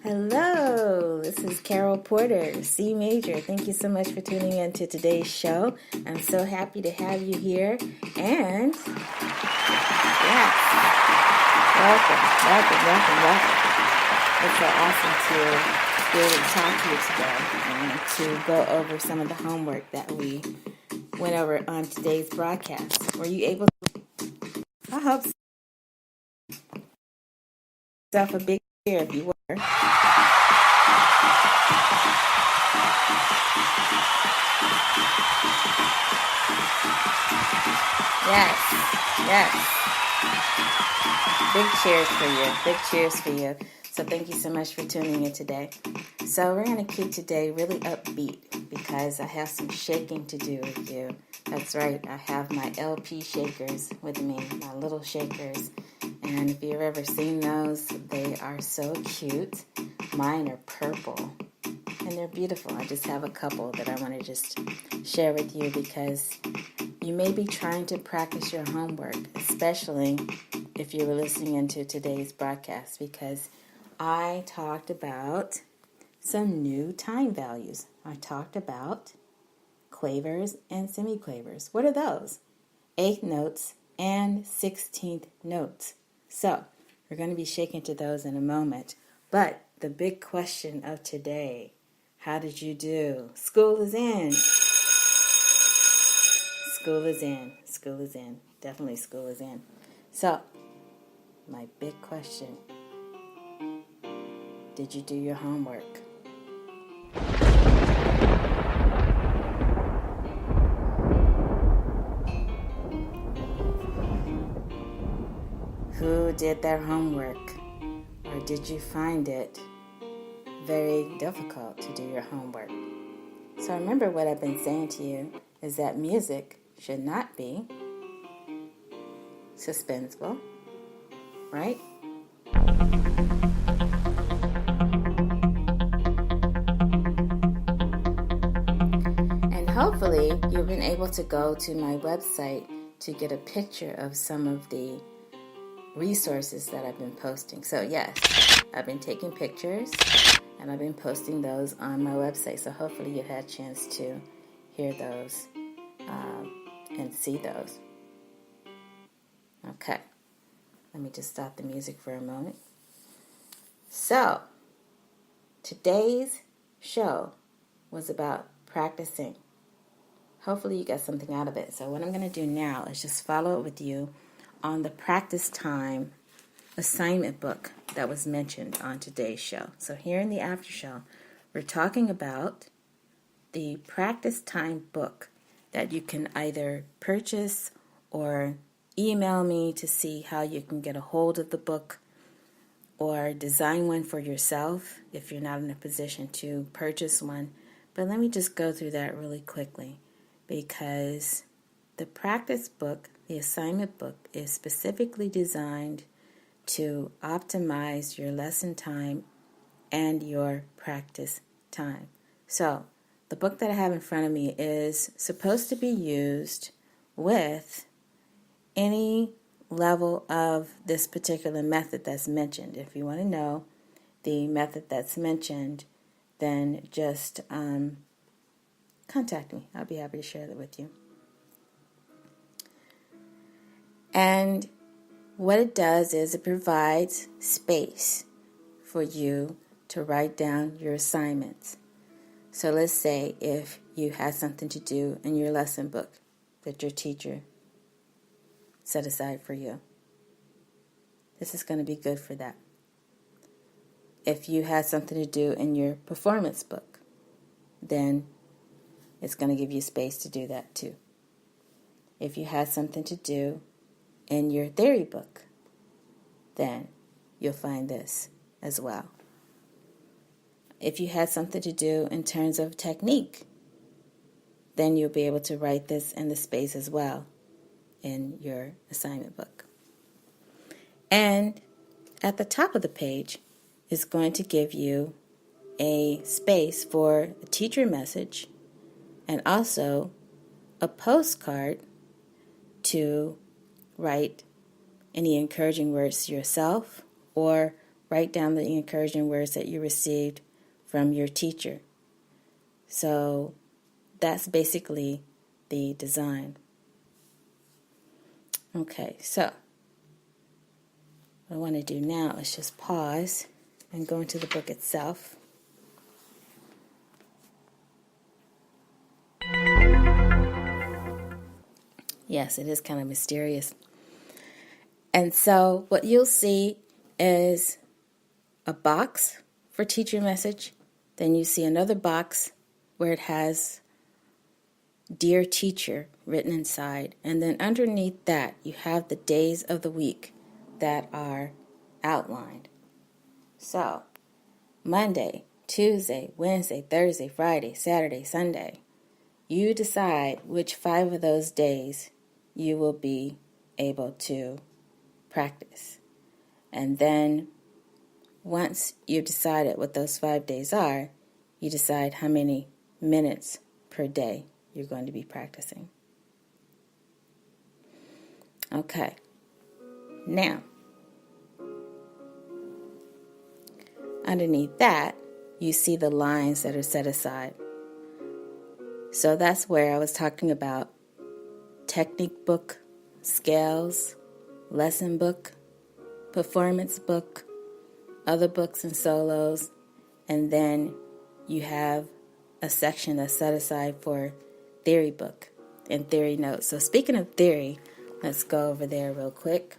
Hello, this is Carol Porter, CMajor. Thank you so much for tuning in to today's show. I'm so happy to have you here. And yes, welcome. It's so awesome to be able to talk to you today and to go over some of the homework that we went over on today's broadcast. Were you able to? I hope so. Yourself a big cheer if you were. Yes. Big cheers for you. So thank you so much for tuning in today. So we're going to keep today really upbeat because I have some shaking to do with you. That's right, I have my LP shakers with me, my little shakers. And if you've ever seen those, they are so cute. Mine are purple and they're beautiful. I just have a couple that I want to just share with you because you may be trying to practice your homework, especially if you were listening into today's broadcast, because I talked about some new time values. I talked about quavers and semiquavers. What are those? Eighth notes and 16th notes. So we're going to be shaking to those in a moment. But the big question of today, how did you do? School is in. School is in. Definitely school is in. So, my big question, did you do your homework? Who did their homework? Or did you find it very difficult to do your homework? So remember what I've been saying to you is that music should not be suspenseful, right? And hopefully you've been able to go to my website to get a picture of some of the resources that I've been posting. So yes, I've been taking pictures and I've been posting those on my website. So hopefully you had a chance to hear those and see those. Okay, let me just stop the music for a moment. So, today's show was about practicing. Hopefully you got something out of it. So what I'm going to do now is just follow it with you on the practice time assignment book that was mentioned on today's show. So here in the after show, we're talking about the practice time book that you can either purchase or email me to see how you can get a hold of the book or design one for yourself if you're not in a position to purchase one. But let me just go through that really quickly because the practice book, the assignment book, is specifically designed to optimize your lesson time and your practice time. So, the book that I have in front of me is supposed to be used with any level of this particular method that's mentioned. If you want to know the method that's mentioned, then just contact me. I'll be happy to share that with you. And what it does is it provides space for you to write down your assignments. So let's say if you had something to do in your lesson book that your teacher set aside for you. This is going to be good for that. If you had something to do in your performance book, then it's going to give you space to do that too. If you had something to do in your theory book, then you'll find this as well. If you had something to do in terms of technique, then you'll be able to write this in the space as well in your assignment book. And at the top of the page is going to give you a space for a teacher message and also a postcard to write any encouraging words to yourself or write down the encouraging words that you received from your teacher. So that's basically the design. Okay, so what I want to do now is just pause and go into the book itself. Yes, it is kind of mysterious. And so what you'll see is a box for teacher message. Then you see another box where it has Dear Teacher written inside. And then underneath that, you have the days of the week that are outlined. So, Monday, Tuesday, Wednesday, Thursday, Friday, Saturday, Sunday. You decide which 5 of those days you will be able to practice. And then once you've decided what those 5 days are, you decide how many minutes per day you're going to be practicing. Okay. Now, underneath that, you see the lines that are set aside. So that's where I was talking about technique book, scales, lesson book, performance book, other books and solos, and then you have a section that's set aside for theory book and theory notes. So speaking of theory, let's go over there real quick.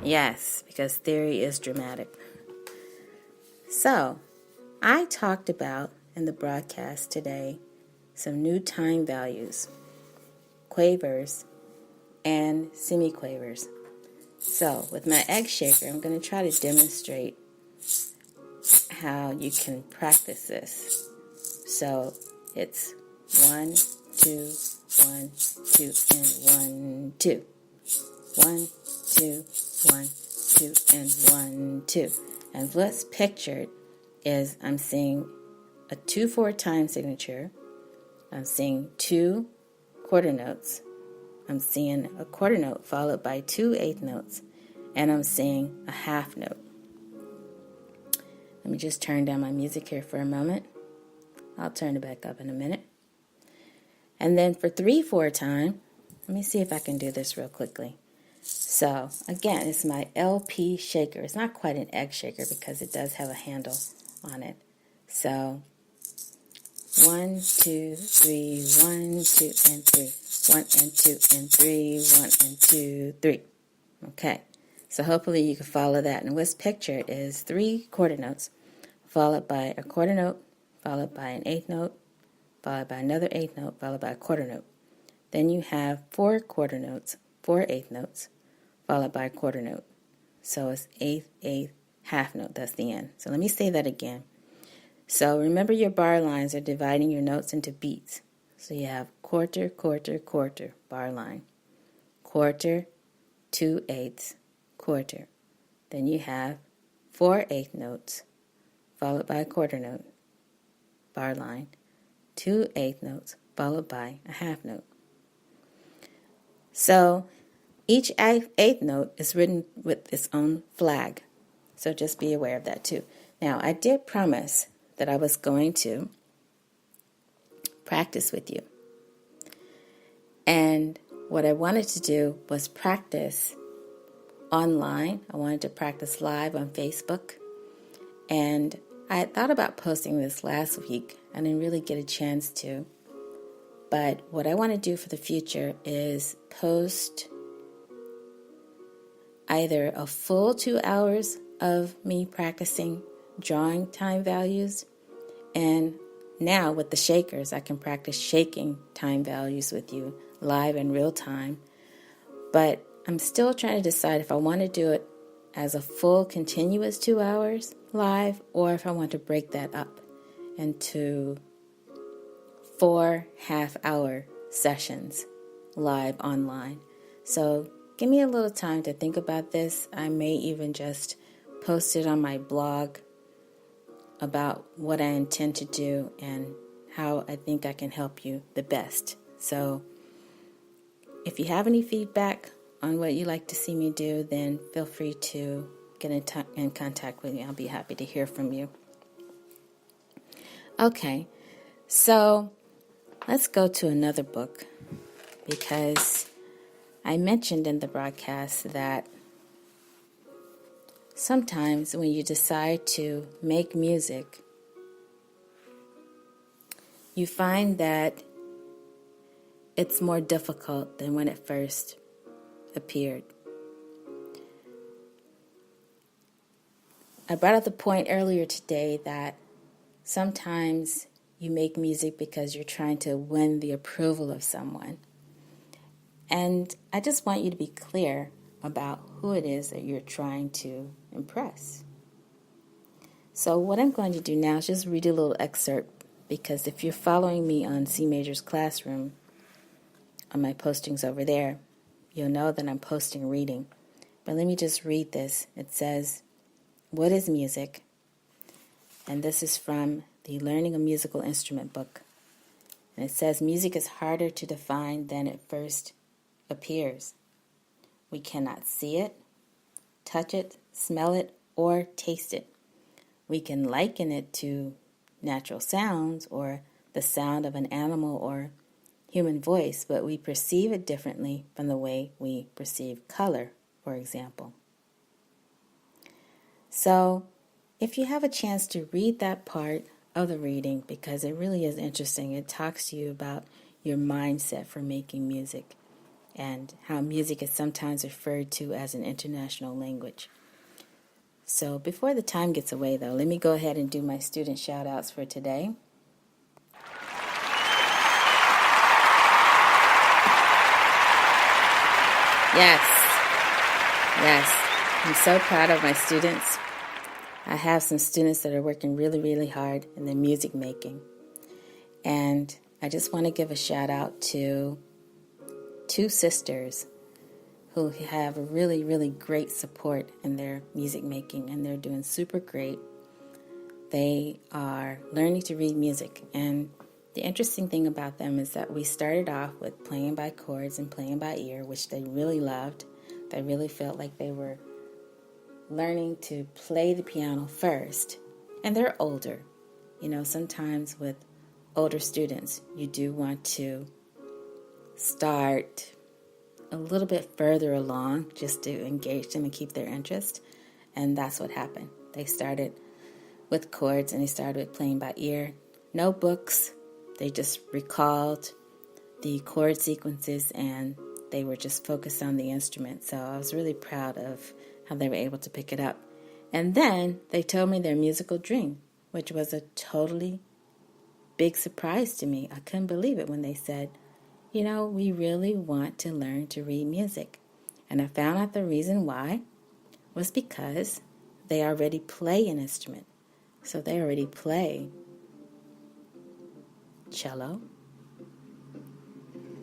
Yes, because theory is dramatic. So, I talked about in the broadcast today some new time values, quavers, and semiquavers. So, with my egg shaker, I'm going to try to demonstrate how you can practice this. So, it's 1, 2, 1, 2, and 1, 2. 1, 2, 1, 2, and 1, 2. And what's pictured is I'm seeing a 2/4 time signature. I'm seeing 2 quarter notes. I'm seeing a quarter note followed by 2 eighth notes. And I'm seeing a half note. Let me just turn down my music here for a moment. I'll turn it back up in a minute. And then for 3/4 time, let me see if I can do this real quickly. So, again, it's my LP shaker. It's not quite an egg shaker because it does have a handle on it. So, 1, 2, 3, 1, 2, and 3. 1 and 2 and 3, 1 and 2, 3. Okay, so hopefully you can follow that. And what's pictured is 3 quarter notes, followed by a quarter note, followed by an eighth note, followed by another eighth note, followed by a quarter note. Then you have 4 quarter notes, 4 eighth notes, followed by a quarter note. So it's eighth, eighth, half note. That's the end. So let me say that again. So remember your bar lines are dividing your notes into beats. So you have quarter, quarter, quarter, bar line. Quarter, 2 eighths, quarter. Then you have 4 eighth notes, followed by a quarter note, bar line. 2 eighth notes, followed by a half note. So each eighth note is written with its own flag. So just be aware of that too. Now, I did promise that I was going to practice with you. And what I wanted to do was practice online. I wanted to practice live on Facebook. And I had thought about posting this last week. I didn't really get a chance to. But what I want to do for the future is post either a full 2 hours of me practicing drawing time values, and now with the shakers, I can practice shaking time values with you live in real time. But I'm still trying to decide if I want to do it as a full continuous 2 hours live, or if I want to break that up into 4 half-hour sessions live online. So give me a little time to think about this. I may even just post it on my blog about what I intend to do and how I think I can help you the best. So if you have any feedback, on what you like to see me do, then feel free to get in contact with me. I'll be happy to hear from you. Okay, so let's go to another book, because I mentioned in the broadcast that sometimes when you decide to make music, you find that it's more difficult than when it first appeared. I brought up the point earlier today that sometimes you make music because you're trying to win the approval of someone. And I just want you to be clear about who it is that you're trying to impress. So what I'm going to do now is just read a little excerpt, because if you're following me on CMajor's classroom, on my postings over there, you'll know that I'm posting reading. But let me just read this. It says, "What is music?" And this is from the Learning a Musical Instrument book. And it says, "Music is harder to define than it first appears. We cannot see it, touch it, smell it, or taste it. We can liken it to natural sounds or the sound of an animal or human voice, but we perceive it differently from the way we perceive color, for example." So, if you have a chance to read that part of the reading, because it really is interesting, it talks to you about your mindset for making music and how music is sometimes referred to as an international language. So, before the time gets away, though, let me go ahead and do my student shout-outs for today. Yes, I'm so proud of my students. I have some students that are working really, really hard in their music making. And I just want to give a shout out to two sisters who have a really, really great support in their music making, and they're doing super great. They are learning to read music, and the interesting thing about them is that we started off with playing by chords and playing by ear, which they really loved. They really felt like they were learning to play the piano first. And they're older. You know, sometimes with older students, you do want to start a little bit further along just to engage them and keep their interest. And that's what happened. They started with chords and they started with playing by ear. No books. They just recalled the chord sequences and they were just focused on the instrument. So I was really proud of how they were able to pick it up. And then they told me their musical dream, which was a totally big surprise to me. I couldn't believe it when they said, you know, we really want to learn to read music. And I found out the reason why was because they already play an instrument. So they already play cello.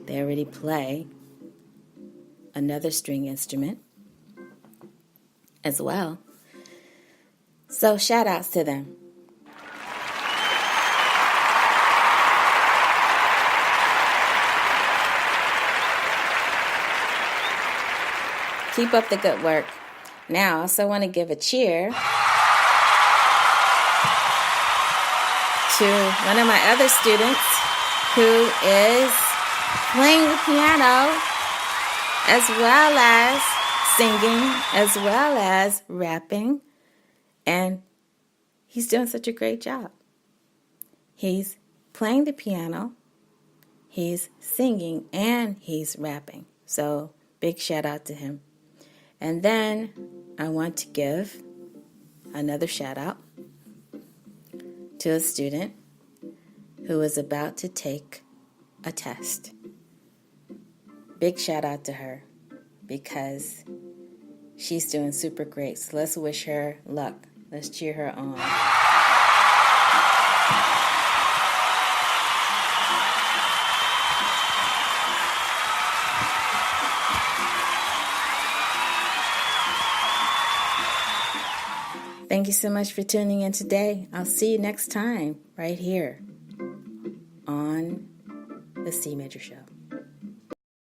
They already play another string instrument as well. So shout outs to them. Keep up the good work. Now, I also want to give a cheer to one of my other students who is playing the piano as well as singing, as well as rapping, and he's doing such a great job. He's playing the piano, he's singing, and he's rapping. So, big shout out to him. And then I want to give another shout out to a student who is about to take a test. Big shout out to her because she's doing super great. So let's wish her luck. Let's cheer her on. Thank you so much for tuning in today. I'll see you next time right here on the CMajor Show.